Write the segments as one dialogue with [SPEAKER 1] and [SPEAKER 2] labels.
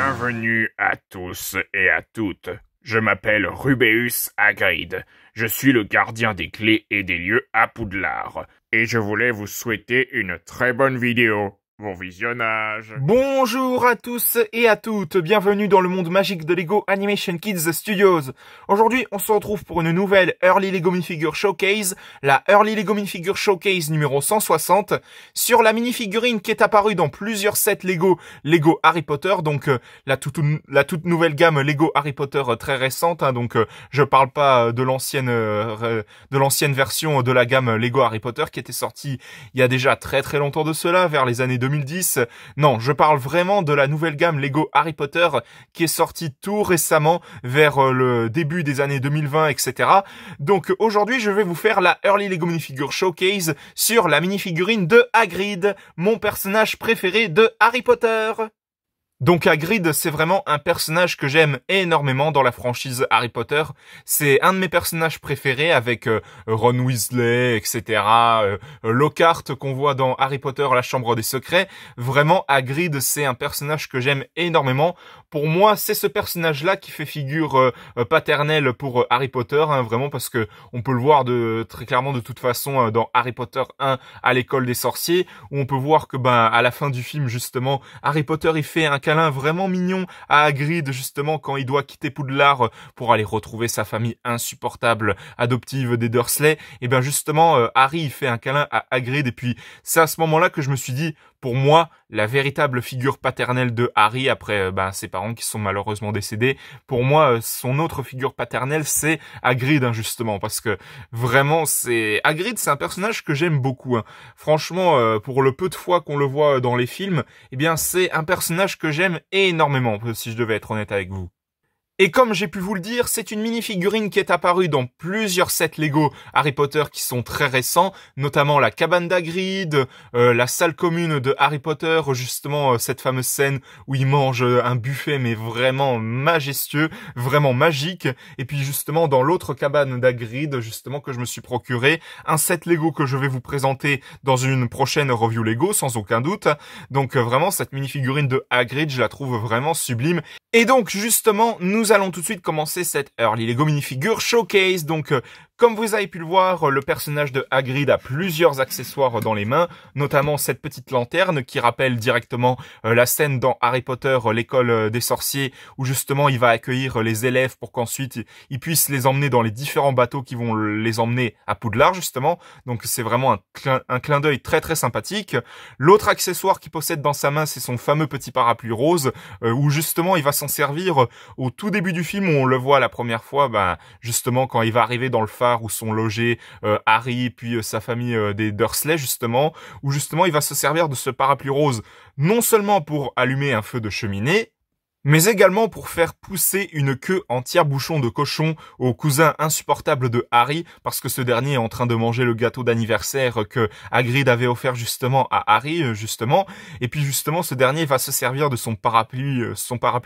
[SPEAKER 1] Bienvenue à tous et à toutes. Je m'appelle Rubeus Hagrid. Je suis le gardien des clés et des lieux à Poudlard. Et je voulais vous souhaiter une très bonne vidéo. Bon visionnage.
[SPEAKER 2] Bonjour à tous et à toutes, bienvenue dans le monde magique de Lego Animation Kids Studios. Aujourd'hui, on se retrouve pour une nouvelle Early Lego Minifigure Showcase, la Early Lego Minifigure Showcase numéro 160, sur la minifigurine qui est apparue dans plusieurs sets Lego Harry Potter, donc la toute nouvelle gamme Lego Harry Potter très récente, donc je parle pas de l'ancienne version de la gamme Lego Harry Potter qui était sortie il y a déjà très longtemps de cela, vers les années 2010. Non, je parle vraiment de la nouvelle gamme Lego Harry Potter qui est sortie tout récemment vers le début des années 2020, etc. Donc aujourd'hui, je vais vous faire la Early Lego Minifigure Showcase sur la minifigurine de Hagrid, mon personnage préféré de Harry Potter. Donc Hagrid, c'est vraiment un personnage que j'aime énormément dans la franchise Harry Potter. C'est un de mes personnages préférés avec Ron Weasley, etc. Lockhart qu'on voit dans Harry Potter, la Chambre des Secrets. Vraiment, Hagrid, c'est un personnage que j'aime énormément. Pour moi, c'est ce personnage-là qui fait figure paternelle pour Harry Potter, vraiment parce que on peut le voir très clairement de toute façon dans Harry Potter 1 à l'école des sorciers, où on peut voir que à la fin du film justement, Harry Potter il fait un câlin vraiment mignon à Hagrid justement quand il doit quitter Poudlard pour aller retrouver sa famille insupportable adoptive des Dursley. Et bien justement Harry il fait un câlin à Hagrid, et puis c'est à ce moment-là que je me suis dit, pour moi, la véritable figure paternelle de Harry, après ses parents qui sont malheureusement décédés, pour moi, son autre figure paternelle, c'est Hagrid, justement, parce que vraiment, Hagrid, c'est un personnage que j'aime beaucoup. Franchement, pour le peu de fois qu'on le voit dans les films, eh bien, c'est un personnage que j'aime énormément, si je devais être honnête avec vous. Et comme j'ai pu vous le dire, c'est une mini-figurine qui est apparue dans plusieurs sets Lego Harry Potter qui sont très récents, notamment la cabane d'Hagrid, la salle commune de Harry Potter, justement cette fameuse scène où il mange un buffet mais vraiment majestueux, vraiment magique, et puis justement dans l'autre cabane d'Hagrid, justement que je me suis procuré, un set Lego que je vais vous présenter dans une prochaine review Lego, sans aucun doute. Donc vraiment cette mini-figurine de Hagrid, je la trouve vraiment sublime. Et donc justement, nous allons tout de suite commencer cette Early Lego Minifigure Showcase. Donc comme vous avez pu le voir, le personnage de Hagrid a plusieurs accessoires dans les mains, notamment cette petite lanterne qui rappelle directement la scène dans Harry Potter, l'école des sorciers, où justement il va accueillir les élèves pour qu'ensuite ils puissent les emmener dans les différents bateaux qui vont les emmener à Poudlard justement. Donc c'est vraiment un clin d'œil très sympathique. L'autre accessoire qu'il possède dans sa main, c'est son fameux petit parapluie rose, où justement il va s'en servir au tout début du film, où on le voit la première fois, justement quand il va arriver dans le phare où sont logés Harry puis sa famille des Dursley justement, où justement il va se servir de ce parapluie rose non seulement pour allumer un feu de cheminée, mais également pour faire pousser une queue en tire-bouchon de cochon au cousin insupportable de Harry, parce que ce dernier est en train de manger le gâteau d'anniversaire que Hagrid avait offert justement à Harry, justement. Et puis justement, ce dernier va se servir de son parapluie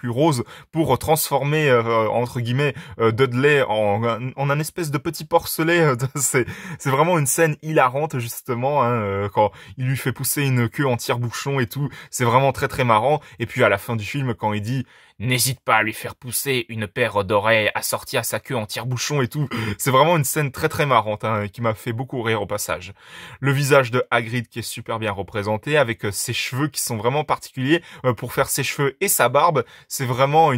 [SPEAKER 2] rose pour transformer, entre guillemets, Dudley en un espèce de petit porcelet. C'est vraiment une scène hilarante, justement, quand il lui fait pousser une queue en tire-bouchon et tout. C'est vraiment très marrant. Et puis à la fin du film, quand il dit n'hésite pas à lui faire pousser une paire d'oreilles assorties à sa queue en tire-bouchon et tout. C'est vraiment une scène très marrante, qui m'a fait beaucoup rire au passage. Le visage de Hagrid qui est super bien représenté, avec ses cheveux qui sont vraiment particuliers pour faire ses cheveux et sa barbe. C'est vraiment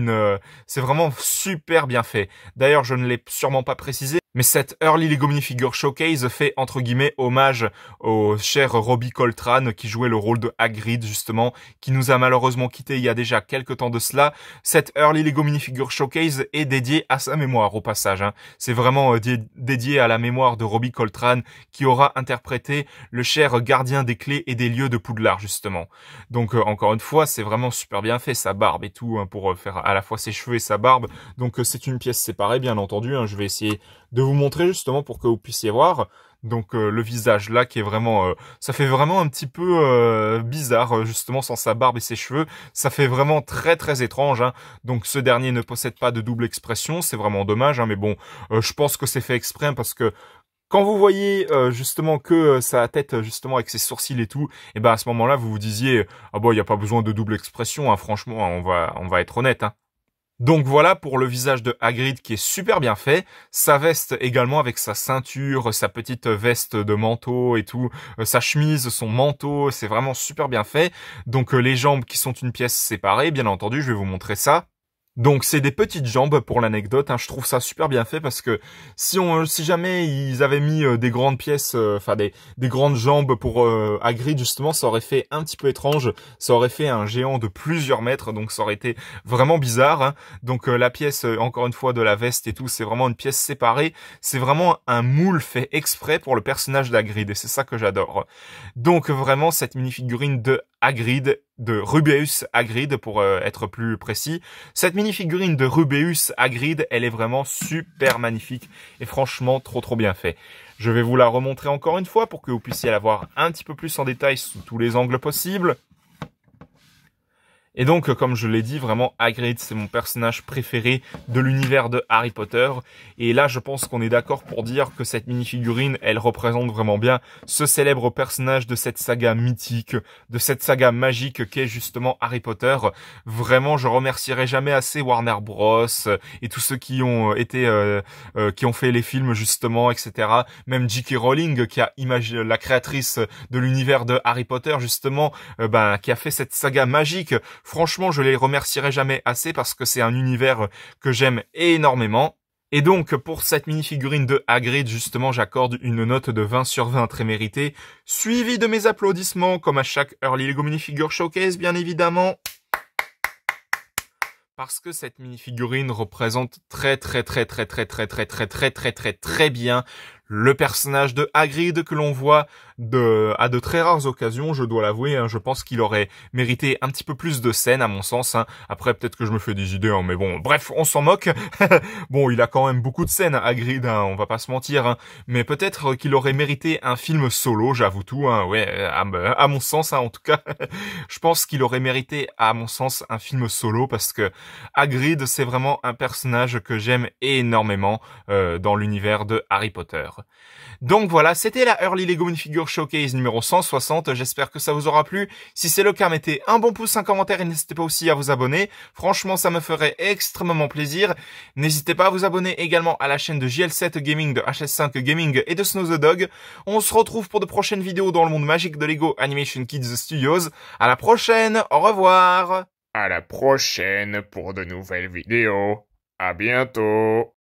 [SPEAKER 2] super bien fait. D'ailleurs, je ne l'ai sûrement pas précisé, mais cette Early Lego Minifigure Showcase fait entre guillemets hommage au cher Robbie Coltrane qui jouait le rôle de Hagrid justement, qui nous a malheureusement quitté il y a déjà quelques temps de cela. Cette Early Lego Minifigure Showcase est dédiée à sa mémoire au passage. C'est vraiment dédié à la mémoire de Robbie Coltrane qui aura interprété le cher gardien des clés et des lieux de Poudlard justement. Donc encore une fois, c'est vraiment super bien fait, sa barbe et tout, pour faire à la fois ses cheveux et sa barbe. Donc c'est une pièce séparée bien entendu. Je vais essayer de vous montrer justement pour que vous puissiez voir. Donc le visage là qui est vraiment, ça fait vraiment un petit peu bizarre justement sans sa barbe et ses cheveux. Ça fait vraiment très étrange. Donc ce dernier ne possède pas de double expression, c'est vraiment dommage. Mais bon, je pense que c'est fait exprès parce que Quand vous voyez justement que sa tête justement avec ses sourcils et tout, et ben à ce moment-là vous vous disiez ah bon il y a pas besoin de double expression, hein, franchement on va être honnête. Hein. Donc voilà pour le visage de Hagrid qui est super bien fait, sa veste également avec sa ceinture, sa petite veste de manteau et tout, sa chemise, son manteau, c'est vraiment super bien fait. Donc les jambes qui sont une pièce séparée, bien entendu, je vais vous montrer ça. Donc c'est des petites jambes pour l'anecdote, hein. Je trouve ça super bien fait parce que si jamais ils avaient mis des grandes pièces, enfin des grandes jambes pour Hagrid justement, ça aurait fait un petit peu étrange, ça aurait fait un géant de plusieurs mètres, donc ça aurait été vraiment bizarre. Hein. Donc la pièce encore une fois de la veste et tout, c'est vraiment une pièce séparée, c'est vraiment un moule fait exprès pour le personnage d'Hagrid et c'est ça que j'adore. Donc vraiment cette mini-figurine de Hagrid, de Rubeus Hagrid pour être plus précis. Cette mini-figurine de Rubeus Hagrid, elle est vraiment super magnifique et franchement trop bien fait. Je vais vous la remontrer encore une fois pour que vous puissiez la voir un petit peu plus en détail sous tous les angles possibles. Et donc, comme je l'ai dit, vraiment, Hagrid, c'est mon personnage préféré de l'univers de Harry Potter. Et là, je pense qu'on est d'accord pour dire que cette mini-figurine, elle représente vraiment bien ce célèbre personnage de cette saga mythique, de cette saga magique qu'est justement Harry Potter. Vraiment, je remercierai jamais assez Warner Bros. Et tous ceux qui ont qui ont fait les films justement, etc. Même J.K. Rowling, qui a imaginé la créatrice de l'univers de Harry Potter justement, qui a fait cette saga magique. Franchement, je les remercierai jamais assez parce que c'est un univers que j'aime énormément. Et donc, pour cette mini-figurine de Hagrid, justement, j'accorde une note de 20 sur 20 très méritée, suivie de mes applaudissements, comme à chaque Early Lego Minifigure Showcase, bien évidemment. Parce que cette mini-figurine représente très bien le personnage de Hagrid que l'on voit à de très rares occasions, je dois l'avouer. Hein, je pense qu'il aurait mérité un petit peu plus de scènes, à mon sens. Hein. Après, peut-être que je me fais des idées, hein, mais bon, bref, on s'en moque. Bon, il a quand même beaucoup de scènes, Hagrid, hein, on va pas se mentir. Hein. Mais peut-être qu'il aurait mérité un film solo, j'avoue tout. Hein, ouais, à mon sens, hein, en tout cas. Je pense qu'il aurait mérité, à mon sens, un film solo parce que Hagrid, c'est vraiment un personnage que j'aime énormément dans l'univers de Harry Potter. Donc voilà, c'était la Early Lego Minifigure Showcase numéro 160. J'espère que ça vous aura plu. Si c'est le cas, mettez un bon pouce, un commentaire et n'hésitez pas aussi à vous abonner. Franchement, ça me ferait extrêmement plaisir. N'hésitez pas à vous abonner également à la chaîne de JL7 Gaming, de HS5 Gaming et de Snow the Dog. On se retrouve pour de prochaines vidéos dans le monde magique de Lego Animation Kids Studios. À la prochaine, au revoir.
[SPEAKER 1] À la prochaine pour de nouvelles vidéos. À bientôt.